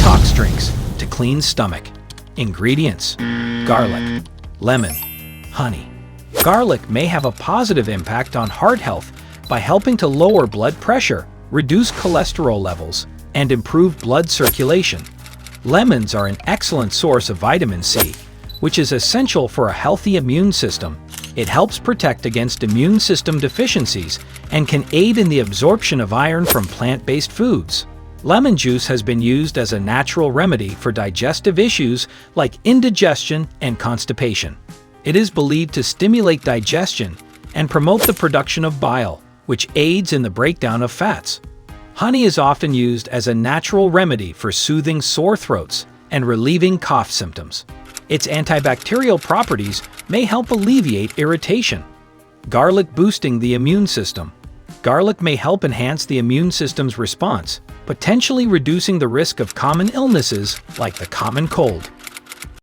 detox drinks to clean stomach. Ingredients: garlic, lemon, honey. Garlic may have a positive impact on heart health by helping to lower blood pressure, reduce cholesterol levels, and improve blood circulation. Lemons are an excellent source of vitamin C, which is essential for a healthy immune system. It helps protect against immune system deficiencies and can aid in the absorption of iron from plant-based foods. Lemon juice has been used as a natural remedy for digestive issues like indigestion and constipation. It is believed to stimulate digestion and promote the production of bile, which aids in the breakdown of fats. Honey is often used as a natural remedy for soothing sore throats and relieving cough symptoms. Its antibacterial properties may help alleviate irritation. Garlic boosting the immune system. Garlic may help enhance the immune system's response, potentially reducing the risk of common illnesses like the common cold.